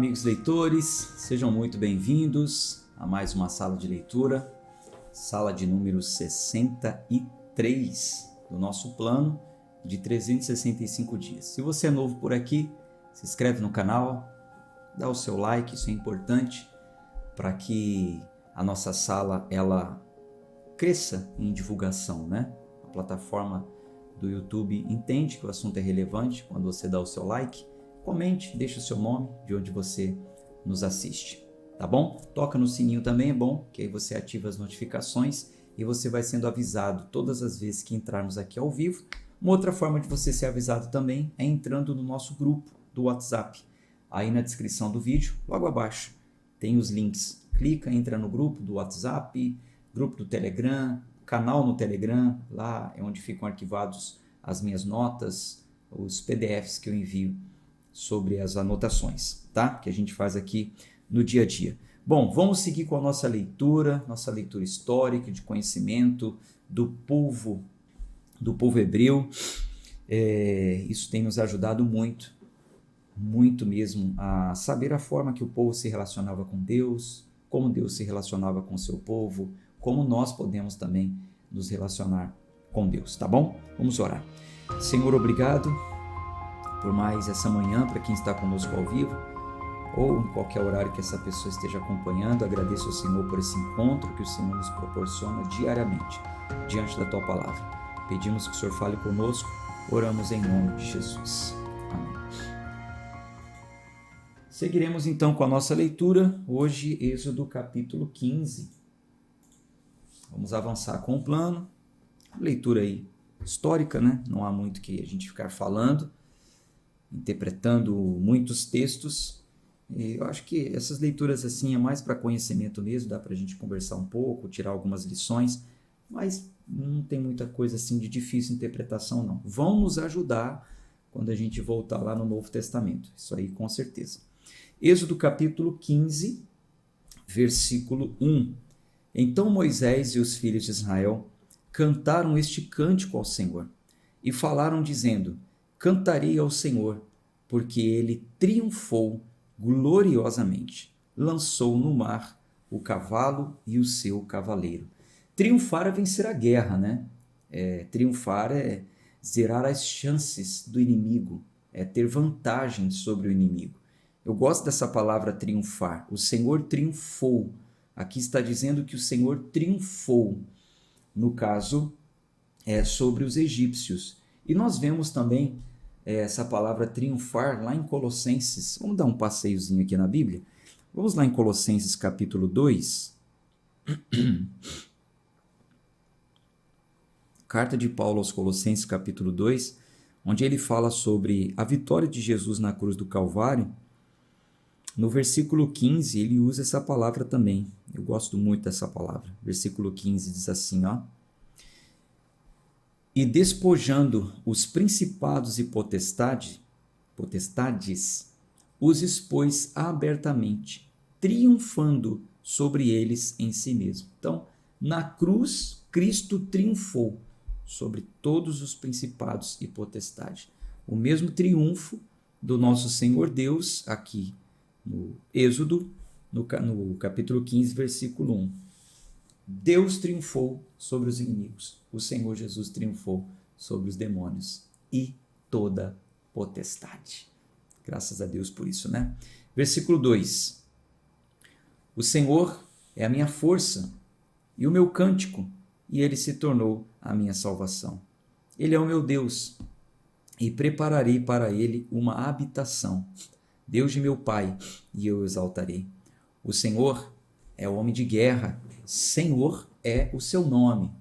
amigos leitores, sejam muito bem-vindos a mais uma sala de leitura, sala de número 63 do nosso plano de 365 dias. Se você é novo por aqui, se inscreve no canal, dá o seu like, isso é importante para que a nossa sala ela cresça em divulgação, né? A plataforma do YouTube entende que o assunto é relevante quando você dá o seu like. Comente, deixe o seu nome, de onde você nos assiste, tá bom? Toca no sininho também, é bom, que aí você ativa as notificações e você vai sendo avisado todas as vezes que entrarmos aqui ao vivo. Uma outra forma de você ser avisado também é entrando no nosso grupo do WhatsApp. Aí na descrição do vídeo, logo abaixo, tem os links. Clica, entra no grupo do WhatsApp, grupo do Telegram, canal no Telegram, lá é onde ficam arquivados as minhas notas, os PDFs que eu envio sobre as anotações, tá? Que a gente faz aqui no dia a dia. Bom, vamos seguir com a nossa leitura histórica, de conhecimento do povo hebreu. Isso tem nos ajudado muito mesmo, a saber a forma que o povo se relacionava com Deus, como Deus se relacionava com o seu povo, como nós podemos também nos relacionar com Deus, tá bom? Vamos orar. Senhor, obrigado por mais essa manhã, para quem está conosco ao vivo, ou em qualquer horário que essa pessoa esteja acompanhando. Agradeço ao Senhor por esse encontro que o Senhor nos proporciona diariamente, diante da Tua Palavra. Pedimos que o Senhor fale conosco, oramos em nome de Jesus. Amém. Seguiremos então com a nossa leitura, hoje Êxodo capítulo 15. Vamos avançar com o plano, leitura aí histórica, né? Não há muito que a gente ficar falando, interpretando muitos textos. E eu acho que essas leituras assim é mais para conhecimento mesmo, dá para a gente conversar um pouco, tirar algumas lições, mas não tem muita coisa assim de difícil interpretação não. Vão nos ajudar quando a gente voltar lá no Novo Testamento, isso aí com certeza. Êxodo capítulo 15, versículo 1. Então Moisés e os filhos de Israel cantaram este cântico ao Senhor e falaram dizendo: cantarei ao Senhor, porque ele triunfou gloriosamente. Lançou no mar o cavalo e o seu cavaleiro. Triunfar é vencer a guerra, né? Triunfar é zerar as chances do inimigo, é ter vantagem sobre o inimigo. Eu gosto dessa palavra triunfar. O Senhor triunfou. Aqui está dizendo que o Senhor triunfou, no caso, sobre os egípcios. E nós vemos também essa palavra triunfar lá em Colossenses. Vamos dar um passeiozinho aqui na Bíblia? Vamos lá em Colossenses capítulo 2. Carta de Paulo aos Colossenses capítulo 2, onde ele fala sobre a vitória de Jesus na cruz do Calvário. No versículo 15 ele usa essa palavra também. Eu gosto muito dessa palavra. Versículo 15 diz assim, ó: e despojando os principados e potestades, os expôs abertamente, triunfando sobre eles em si mesmo. Então, na cruz, Cristo triunfou sobre todos os principados e potestades. O mesmo triunfo do nosso Senhor Deus, aqui no Êxodo, no capítulo 15, versículo 1. Deus triunfou sobre os inimigos. O Senhor Jesus triunfou sobre os demônios e toda potestade. Graças a Deus por isso, né? Versículo 2. O Senhor é a minha força e o meu cântico, e ele se tornou a minha salvação. Ele é o meu Deus, e prepararei para ele uma habitação. Deus de meu Pai, e eu o exaltarei. O Senhor é o homem de guerra. Senhor é o seu nome.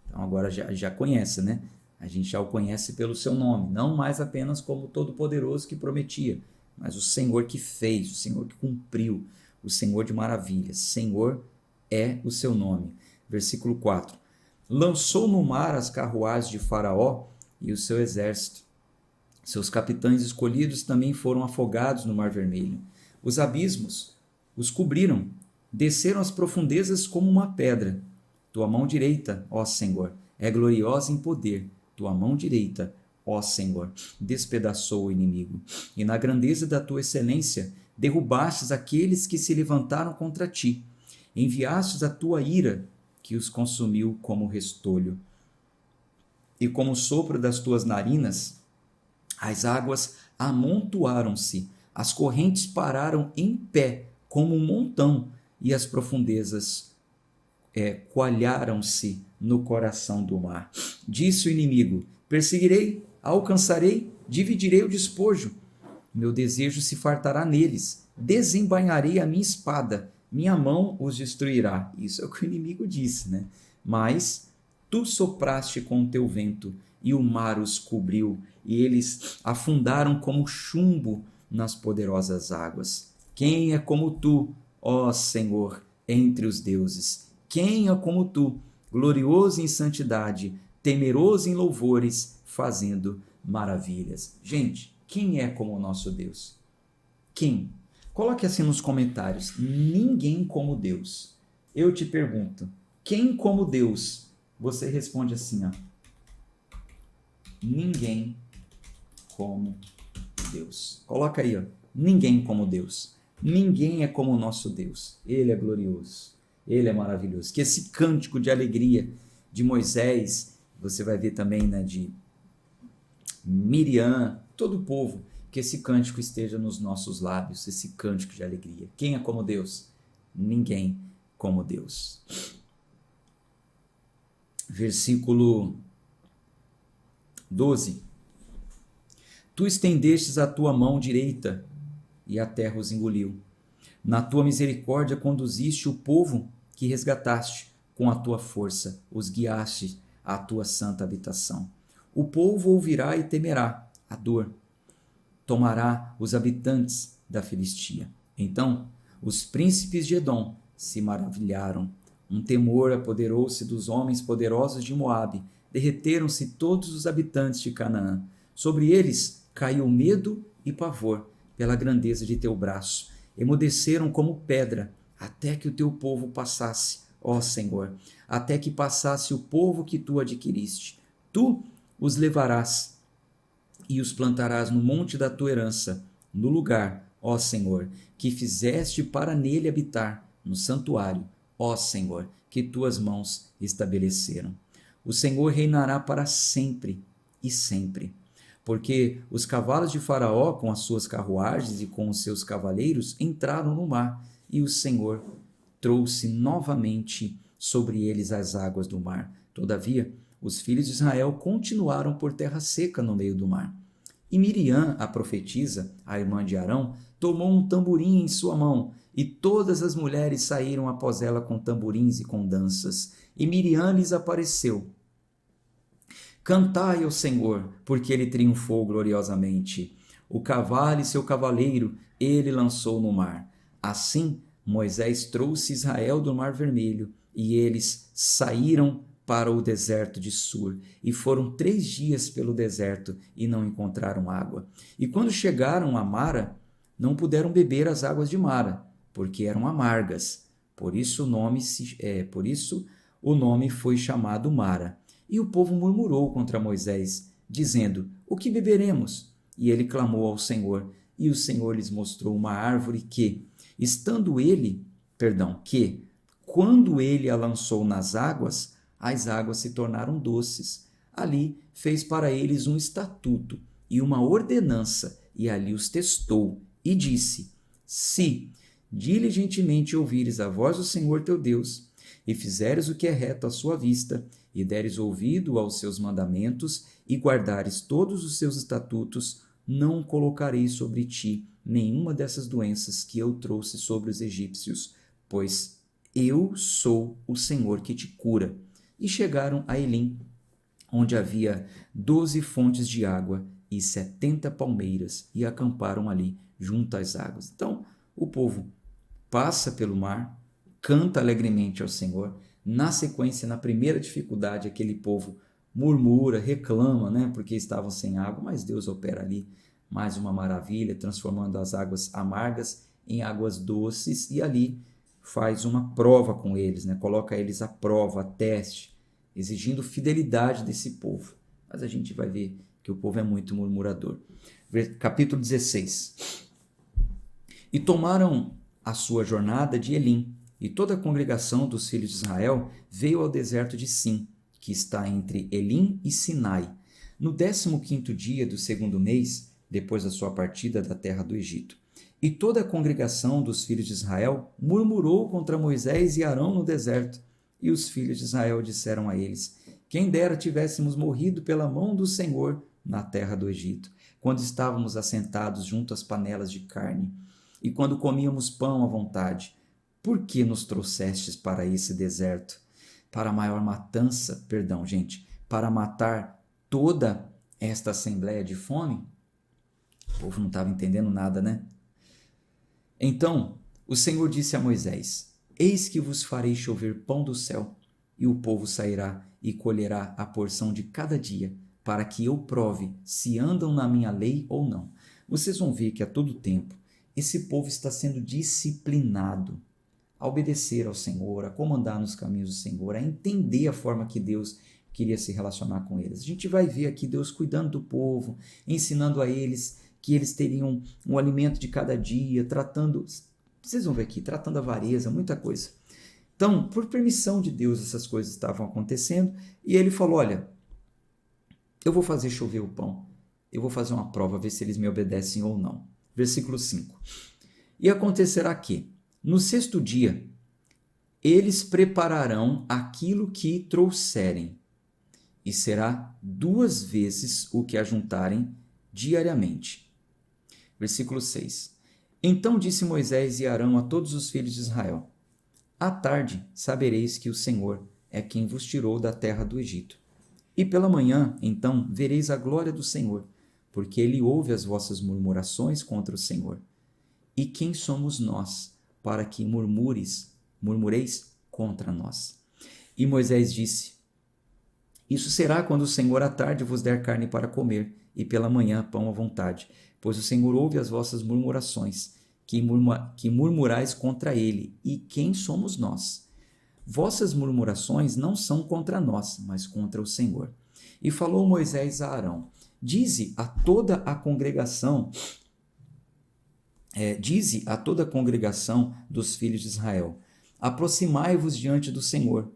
Então agora já conhece, né? A gente já o conhece pelo seu nome, não mais apenas como Todo-Poderoso que prometia, mas o Senhor que fez, o Senhor que cumpriu, o Senhor de maravilhas. Senhor é o seu nome. Versículo 4. Lançou no mar as carruagens de Faraó e o seu exército. Seus capitães escolhidos também foram afogados no Mar Vermelho. Os abismos os cobriram, desceram as profundezas como uma pedra. Tua mão direita, ó Senhor, é gloriosa em poder. Tua mão direita, ó Senhor, despedaçou o inimigo. E na grandeza da tua excelência derrubastes aqueles que se levantaram contra ti, enviastes a tua ira, que os consumiu como restolho. E como o sopro das tuas narinas, as águas amontoaram-se, as correntes pararam em pé como um montão, e as profundezas coalharam-se no coração do mar. Disse o inimigo: perseguirei, alcançarei, dividirei o despojo. Meu desejo se fartará neles, desembainharei a minha espada, minha mão os destruirá. Isso é o que o inimigo disse, né? Mas tu sopraste com o teu vento, e o mar os cobriu, e eles afundaram como chumbo nas poderosas águas. Quem é como tu, ó Senhor, entre os deuses? Quem é como tu, glorioso em santidade, temeroso em louvores, fazendo maravilhas? Gente, quem é como o nosso Deus? Quem? Coloque assim nos comentários: ninguém como Deus. Eu te pergunto, quem como Deus? Você responde assim, ó: ninguém como Deus. Coloca aí, ó: ninguém como Deus. Ninguém é como o nosso Deus. Ele é glorioso, ele é maravilhoso. Que esse cântico de alegria de Moisés, você vai ver também, né, de Miriam, todo o povo, que esse cântico esteja nos nossos lábios, esse cântico de alegria. Quem é como Deus? Ninguém como Deus. Versículo 12. Tu estendestes a tua mão direita, e a terra os engoliu. Na tua misericórdia conduziste o povo que resgataste, com a tua força os guiaste à tua santa habitação. O povo ouvirá e temerá a dor, tomará os habitantes da Filistia. Então os príncipes de Edom se maravilharam. Um temor apoderou-se dos homens poderosos de Moabe, derreteram-se todos os habitantes de Canaã. Sobre eles caiu medo e pavor pela grandeza de teu braço. Emudeceram como pedra, até que o teu povo passasse, ó Senhor, até que passasse o povo que tu adquiriste. Tu os levarás e os plantarás no monte da tua herança, no lugar, ó Senhor, que fizeste para nele habitar, no santuário, ó Senhor, que tuas mãos estabeleceram. O Senhor reinará para sempre e sempre. Porque os cavalos de Faraó, com as suas carruagens e com os seus cavaleiros, entraram no mar, e o Senhor trouxe novamente sobre eles as águas do mar. Todavia, os filhos de Israel continuaram por terra seca no meio do mar. E Miriam, a profetisa, a irmã de Arão, tomou um tamborim em sua mão, e todas as mulheres saíram após ela com tamborins e com danças. E Miriam lhes apareceu. Cantai ao Senhor, porque ele triunfou gloriosamente. O cavalo e seu cavaleiro ele lançou no mar. Assim, Moisés trouxe Israel do Mar Vermelho, e eles saíram para o deserto de Sur, e foram 3 dias pelo deserto, e não encontraram água. E quando chegaram a Mara, não puderam beber as águas de Mara, porque eram amargas. Por isso o nome foi chamado Mara. E o povo murmurou contra Moisés, dizendo: o que beberemos? E ele clamou ao Senhor, e o Senhor lhes mostrou uma árvore quando ele a lançou nas águas, as águas se tornaram doces. Ali fez para eles um estatuto e uma ordenança, e ali os testou, e disse: se diligentemente ouvires a voz do Senhor teu Deus, e fizeres o que é reto à sua vista, e deres ouvido aos seus mandamentos, e guardares todos os seus estatutos, não colocarei sobre ti nenhuma dessas doenças que eu trouxe sobre os egípcios, pois eu sou o Senhor que te cura. E chegaram a Elim, onde havia 12 fontes de água e 70 palmeiras, e acamparam ali junto às águas. Então, o povo passa pelo mar, canta alegremente ao Senhor. Na sequência, na primeira dificuldade, aquele povo murmura, reclama, né, porque estavam sem água, mas Deus opera ali mais uma maravilha, transformando as águas amargas em águas doces, e ali faz uma prova com eles, né, coloca eles à prova, a teste, exigindo fidelidade desse povo. Mas a gente vai ver que o povo é muito murmurador. Capítulo 16. E tomaram a sua jornada de Elim, e toda a congregação dos filhos de Israel veio ao deserto de Sim, que está entre Elim e Sinai, no 15º dia do segundo mês, depois da sua partida da terra do Egito. E toda a congregação dos filhos de Israel murmurou contra Moisés e Arão no deserto. E os filhos de Israel disseram a eles: quem dera tivéssemos morrido pela mão do Senhor na terra do Egito, quando estávamos assentados junto às panelas de carne, e quando comíamos pão à vontade. Por que nos trouxestes para esse deserto? Para maior matança, para matar toda esta assembleia de fome? O povo não estava entendendo nada, né? Então o Senhor disse a Moisés: eis que vos farei chover pão do céu, e o povo sairá e colherá a porção de cada dia, para que eu prove se andam na minha lei ou não. Vocês vão ver que a todo tempo esse povo está sendo disciplinado a obedecer ao Senhor, a comandar nos caminhos do Senhor, a entender a forma que Deus queria se relacionar com eles. A gente vai ver aqui Deus cuidando do povo, ensinando a eles que eles teriam um alimento de cada dia, tratando, vocês vão ver aqui, tratando a avareza, muita coisa. Então, por permissão de Deus, essas coisas estavam acontecendo, e ele falou: olha, eu vou fazer chover o pão, eu vou fazer uma prova, ver se eles me obedecem ou não. Versículo 5. E acontecerá que, no 6º dia, eles prepararão aquilo que trouxerem, e será 2 vezes o que ajuntarem diariamente. Versículo 6. Então disse Moisés e Arão a todos os filhos de Israel: à tarde sabereis que o Senhor é quem vos tirou da terra do Egito. E pela manhã, então, vereis a glória do Senhor, porque ele ouve as vossas murmurações contra o Senhor. E quem somos nós, para que murmureis contra nós? E Moisés disse: isso será quando o Senhor à tarde vos der carne para comer, e pela manhã pão à vontade, pois o Senhor ouve as vossas murmurações, que murmurais contra ele. E quem somos nós? Vossas murmurações não são contra nós, mas contra o Senhor. E falou Moisés a Arão: dize a toda a congregação dos filhos de Israel: aproximai-vos diante do Senhor,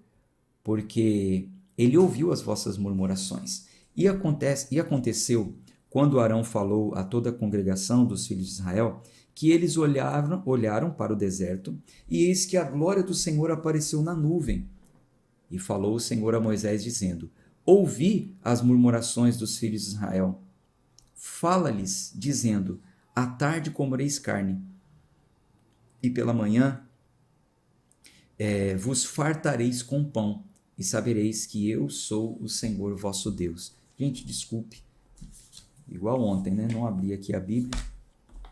porque ele ouviu as vossas murmurações. E aconteceu, quando Arão falou a toda a congregação dos filhos de Israel, que eles olharam para o deserto, e eis que a glória do Senhor apareceu na nuvem. E falou o Senhor a Moisés, dizendo: ouvi as murmurações dos filhos de Israel. Fala-lhes, dizendo: à tarde comereis carne, e pela manhã vos fartareis com pão, e sabereis que eu sou o Senhor vosso Deus. Gente, desculpe, igual ontem, né? Não abri aqui a Bíblia,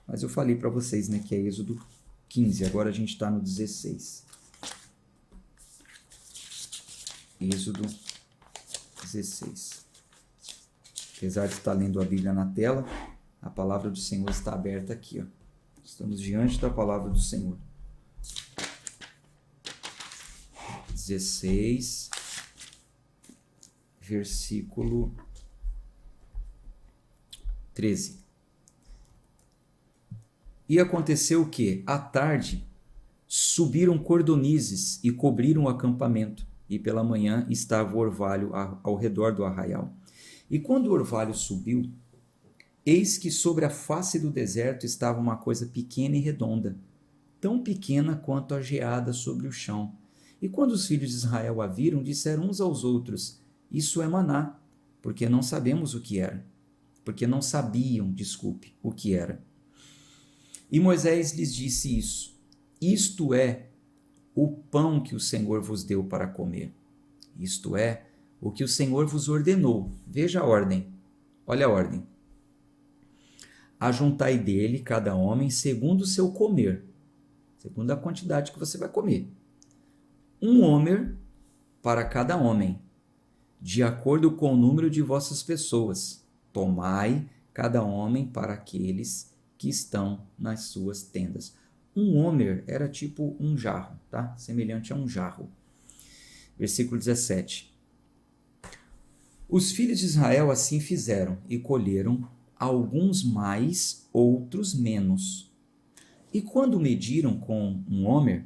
mas eu falei para vocês, né, que é Êxodo 15, agora a gente está no 16. Êxodo 16. Apesar de estar lendo a Bíblia na tela, a palavra do Senhor está aberta aqui, ó. Estamos diante da palavra do Senhor. 16, versículo 13. E aconteceu que, à tarde, subiram cordonizes e cobriram o acampamento, e pela manhã estava o orvalho ao redor do arraial. E quando o orvalho subiu, eis que sobre a face do deserto estava uma coisa pequena e redonda, tão pequena quanto a geada sobre o chão. E quando os filhos de Israel a viram, disseram uns aos outros: isso é maná, porque não sabemos o que era. Porque não sabiam, o que era. E Moisés lhes disse isso: isto é o pão que o Senhor vos deu para comer. Isto é o que o Senhor vos ordenou. Veja a ordem. Olha a ordem. Ajuntai dele cada homem segundo o seu comer, segundo a quantidade que você vai comer. 1 homer para cada homem, de acordo com o número de vossas pessoas. Tomai cada homem para aqueles que estão nas suas tendas. 1 homer era tipo um jarro, tá? Semelhante a um jarro. Versículo 17. Os filhos de Israel assim fizeram e colheram, alguns mais, outros menos. E quando mediram com um homer,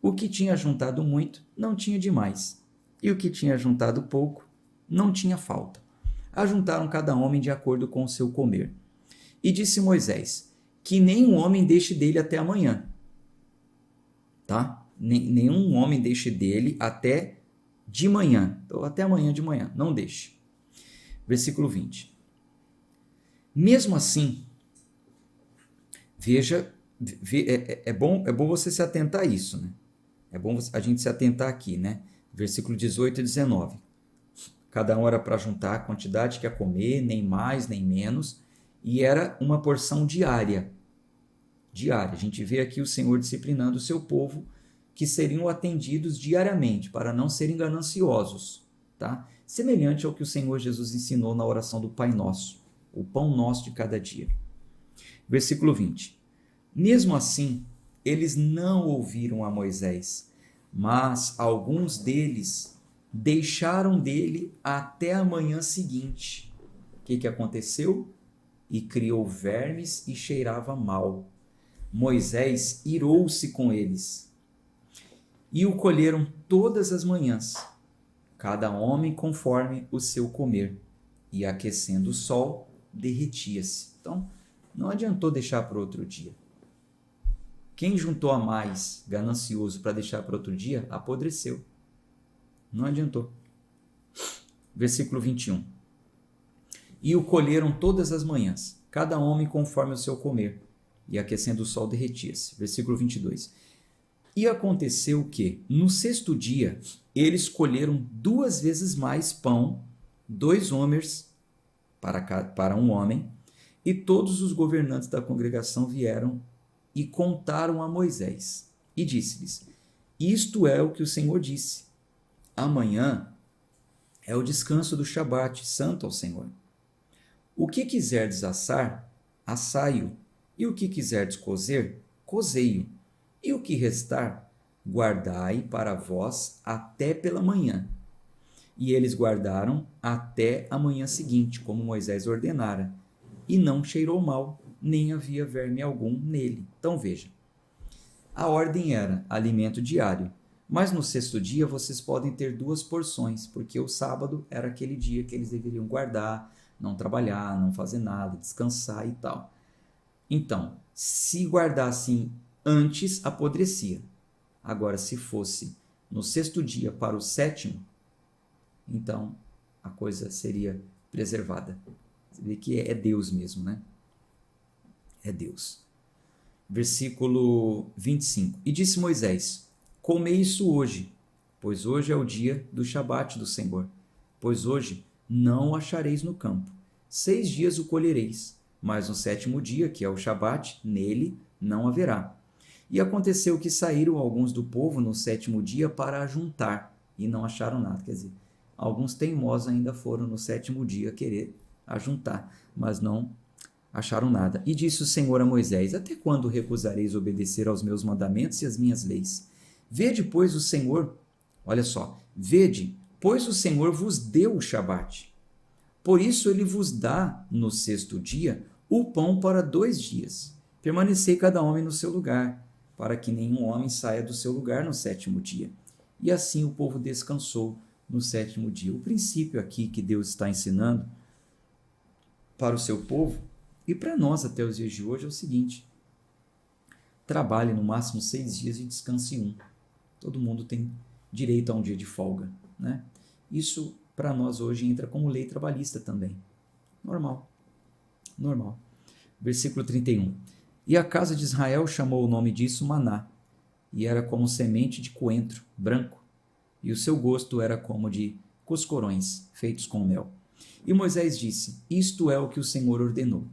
o que tinha juntado muito não tinha demais, e o que tinha juntado pouco não tinha falta. Ajuntaram cada homem de acordo com o seu comer. E disse Moisés, que nenhum homem deixe dele até amanhã. Tá? Nenhum homem deixe dele até de manhã. Então, até amanhã de manhã, não deixe. Versículo 20. Mesmo assim, veja, é bom você se atentar a isso, né? É bom a gente se atentar aqui, né? Versículo 18 e 19. Cada um era para juntar a quantidade que ia comer, nem mais, nem menos, e era uma porção diária. Diária. A gente vê aqui o Senhor disciplinando o seu povo, que seriam atendidos diariamente, para não serem gananciosos, tá? Semelhante ao que o Senhor Jesus ensinou na oração do Pai Nosso, o pão nosso de cada dia. Versículo 20. Mesmo assim, eles não ouviram a Moisés, mas alguns deles deixaram dele até a manhã seguinte. O que aconteceu? E criou vermes e cheirava mal. Moisés irou-se com eles. E o colheram todas as manhãs, cada homem conforme o seu comer. E aquecendo o sol, derretia-se. Então, não adiantou deixar para outro dia. Quem juntou a mais, ganancioso, para deixar para outro dia, apodreceu. Não adiantou. Versículo 21. E o colheram todas as manhãs, cada homem conforme o seu comer, e aquecendo o sol derretia-se. Versículo 22. E aconteceu que, no sexto dia, eles colheram 2 vezes mais pão, 2 homers para um homem, e todos os governantes da congregação vieram e contaram a Moisés. E disse-lhes, isto é o que o Senhor disse. Amanhã é o descanso do Shabat, santo ao Senhor. O que quiserdes assar, assai-o, e o que quiserdes cozer, cozei-o, e o que restar, guardai para vós até pela manhã. E eles guardaram até a manhã seguinte, como Moisés ordenara, e não cheirou mal, nem havia verme algum nele. Então veja, a ordem era alimento diário, mas no sexto dia vocês podem ter 2 porções, porque o sábado era aquele dia que eles deveriam guardar, não trabalhar, não fazer nada, descansar e tal. Então, se guardassem antes, apodrecia. Agora, se fosse no sexto dia para o sétimo, então a coisa seria preservada. Você vê que é Deus mesmo, né? É Deus. Versículo 25. E disse Moisés, comei isso hoje, pois hoje é o dia do Shabat do Senhor. Pois hoje não o achareis no campo. 6 dias o colhereis, mas no 7º dia, que é o Shabat, nele não haverá. E aconteceu que saíram alguns do povo no 7º dia para ajuntar, e não acharam nada. Quer dizer, alguns teimosos ainda foram no 7º dia querer ajuntar, mas não acharam nada. E disse o Senhor a Moisés, até quando recusareis obedecer aos meus mandamentos e às minhas leis? Vede, pois, o Senhor, olha só, vede, pois o Senhor vos deu o Shabat. Por isso ele vos dá, no 6º dia, o pão para 2 dias. Permanecei cada homem no seu lugar, para que nenhum homem saia do seu lugar no 7º dia. E assim o povo descansou no 7º dia. O princípio aqui que Deus está ensinando para o seu povo, e para nós até os dias de hoje, é o seguinte: trabalhe no máximo 6 dias e descanse 1. Todo mundo tem direito a um dia de folga, né? Isso para nós hoje entra como lei trabalhista também. Normal. Normal. Versículo 31. E a casa de Israel chamou o nome disso maná, e era como semente de coentro branco, e o seu gosto era como de coscorões feitos com mel. E Moisés disse, isto é o que o Senhor ordenou.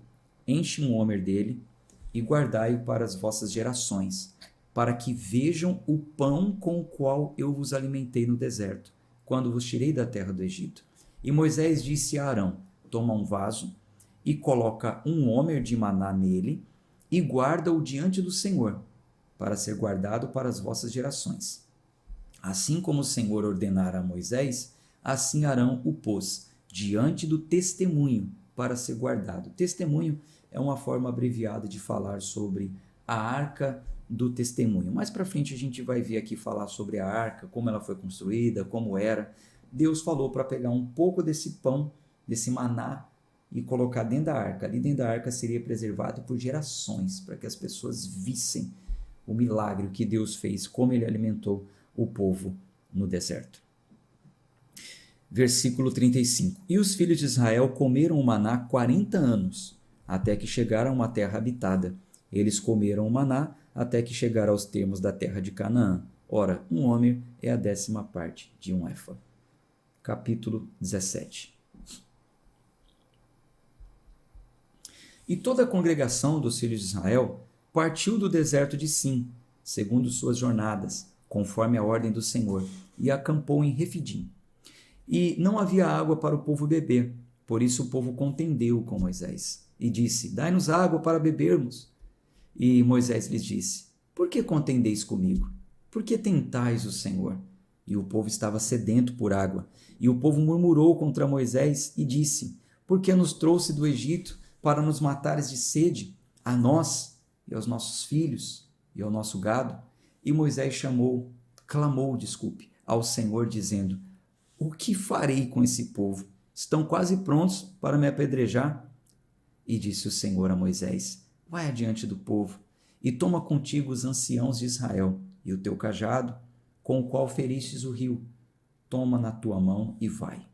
Enche um homer dele e guardai-o para as vossas gerações, para que vejam o pão com o qual eu vos alimentei no deserto, quando vos tirei da terra do Egito. E Moisés disse a Arão, toma um vaso e coloca um homer de maná nele e guarda-o diante do Senhor, para ser guardado para as vossas gerações. Assim como o Senhor ordenara a Moisés, assim Arão o pôs diante do testemunho para ser guardado. Testemunho é uma forma abreviada de falar sobre a arca do testemunho. Mais para frente a gente vai ver aqui falar sobre a arca, como ela foi construída, como era. Deus falou para pegar um pouco desse pão, desse maná, e colocar dentro da arca. Ali dentro da arca seria preservado por gerações, para que as pessoas vissem o milagre que Deus fez, como ele alimentou o povo no deserto. Versículo 35. E os filhos de Israel comeram o maná 40 anos, até que chegaram a uma terra habitada. Eles comeram o maná até que chegaram aos termos da terra de Canaã. Ora, um homer é a 10ª parte de um éfa. Capítulo 17. E toda a congregação dos filhos de Israel partiu do deserto de Sim, segundo suas jornadas, conforme a ordem do Senhor, e acampou em Refidim. E não havia água para o povo beber, por isso o povo contendeu com Moisés, e disse: Dai-nos água para bebermos. E Moisés lhes disse: Por que contendeis comigo? Por que tentais o Senhor? E o povo estava sedento por água. E o povo murmurou contra Moisés e disse: Por que nos trouxe do Egito para nos matares de sede, a nós e aos nossos filhos e ao nosso gado? E Moisés clamou ao Senhor, dizendo: O que farei com esse povo? Estão quase prontos para me apedrejar? E disse o Senhor a Moisés: Vai adiante do povo e toma contigo os anciãos de Israel e o teu cajado, com o qual feristes o rio. Toma na tua mão e vai.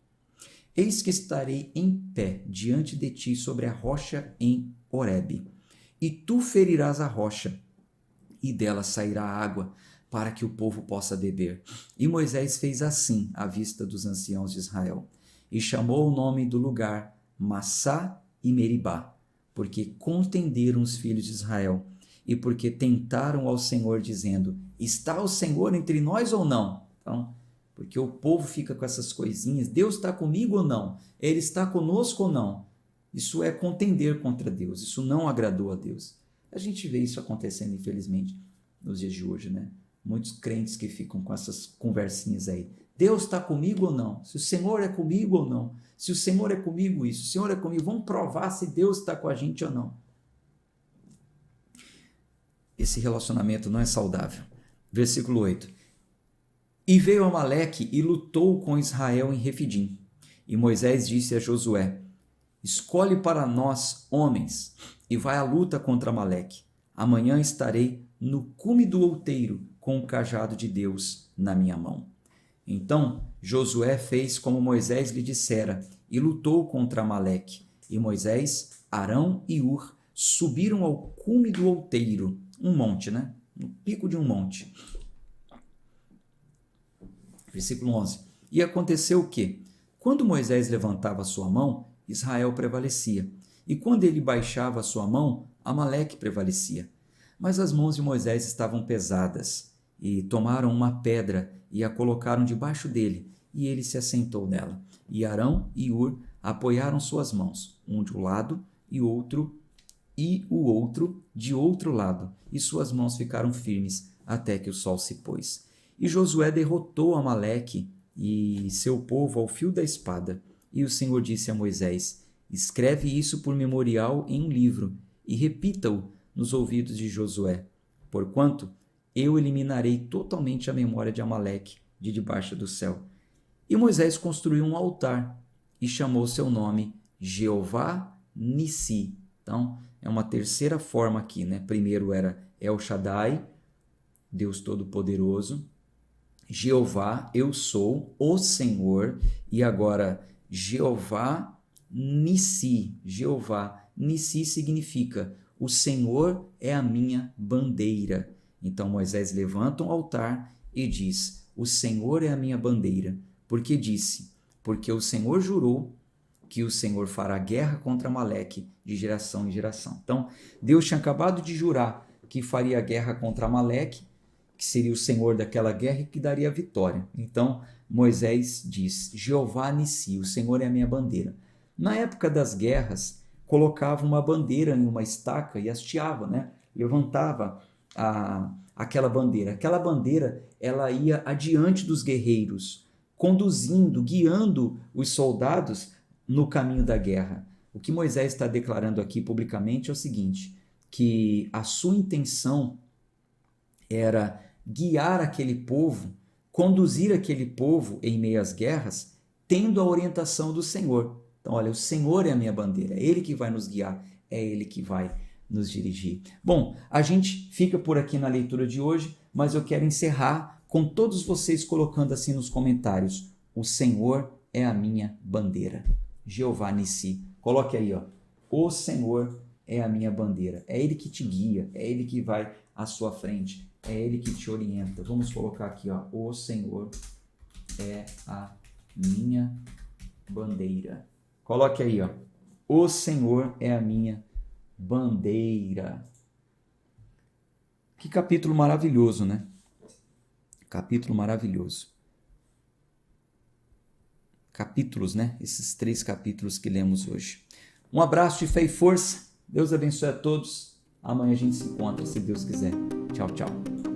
Eis que estarei em pé diante de ti sobre a rocha em Horebe, e tu ferirás a rocha, e dela sairá água, para que o povo possa beber. E Moisés fez assim à vista dos anciãos de Israel, e chamou o nome do lugar Massá e Meribá, porque contenderam os filhos de Israel, e porque tentaram ao Senhor, dizendo: Está o Senhor entre nós ou não? Então, porque o povo fica com essas coisinhas, Deus está comigo ou não? Ele está conosco ou não? Isso é contender contra Deus, isso não agradou a Deus. A gente vê isso acontecendo, infelizmente, nos dias de hoje, né? Muitos crentes que ficam com essas conversinhas aí. Deus está comigo ou não? Se o Senhor é comigo ou não? Se o Senhor é comigo isso, se o Senhor é comigo, vamos provar se Deus está com a gente ou não. Esse relacionamento não é saudável. Versículo 8. E veio Amaleque e lutou com Israel em Refidim. E Moisés disse a Josué: Escolhe para nós homens e vai à luta contra Amaleque. Amanhã estarei no cume do outeiro com o cajado de Deus na minha mão. Então Josué fez como Moisés lhe dissera e lutou contra Amaleque. E Moisés, Arão e Ur subiram ao cume do outeiro, um monte, né? No pico de um monte. Versículo 11. E aconteceu o quê? Quando Moisés levantava a sua mão, Israel prevalecia. E quando ele baixava a sua mão, Amaleque prevalecia. Mas as mãos de Moisés estavam pesadas, e tomaram uma pedra e a colocaram debaixo dele, e ele se assentou nela. E Arão e Ur apoiaram suas mãos, um de um lado e o outro de outro lado, e suas mãos ficaram firmes até que o sol se pôs. E Josué derrotou Amaleque e seu povo ao fio da espada. E o Senhor disse a Moisés: Escreve isso por memorial em um livro e repita-o nos ouvidos de Josué, porquanto eu eliminarei totalmente a memória de Amaleque de debaixo do céu. E Moisés construiu um altar e chamou seu nome Jeová Nissi. Então, é uma terceira forma aqui, né? Primeiro era El Shaddai, Deus Todo-Poderoso. Jeová, eu sou o Senhor. E agora, Jeová Nissi. Jeová Nissi significa: o Senhor é a minha bandeira. Então Moisés levanta um altar e diz: o Senhor é a minha bandeira. Porque disse: porque o Senhor jurou que o Senhor fará guerra contra Amaleque de geração em geração. Então, Deus tinha acabado de jurar que faria guerra contra Amaleque, que seria o Senhor daquela guerra e que daria a vitória. Então, Moisés diz: Jeová Nissi, o Senhor é a minha bandeira. Na época das guerras, colocava uma bandeira em uma estaca e hasteava, né? Levantava aquela bandeira. Aquela bandeira, ela ia adiante dos guerreiros, conduzindo, guiando os soldados no caminho da guerra. O que Moisés está declarando aqui publicamente é o seguinte: que a sua intenção era guiar aquele povo, conduzir aquele povo em meio às guerras, tendo a orientação do Senhor. Então, olha, o Senhor é a minha bandeira, é Ele que vai nos guiar, é Ele que vai nos dirigir. Bom, a gente fica por aqui na leitura de hoje, mas eu quero encerrar com todos vocês colocando assim nos comentários: o Senhor é a minha bandeira. Jeová Nissi. Coloque aí, ó. O Senhor é a minha bandeira. É Ele que te guia, é Ele que vai à sua frente, é Ele que te orienta. Vamos colocar aqui, ó. O Senhor é a minha bandeira. Coloque aí, ó. O Senhor é a minha bandeira. Que capítulo maravilhoso, né? Capítulo maravilhoso. Capítulos, né? Esses 3 capítulos que lemos hoje. Um abraço de fé e força. Deus abençoe a todos. Amanhã a gente se encontra, se Deus quiser. Tchau, tchau.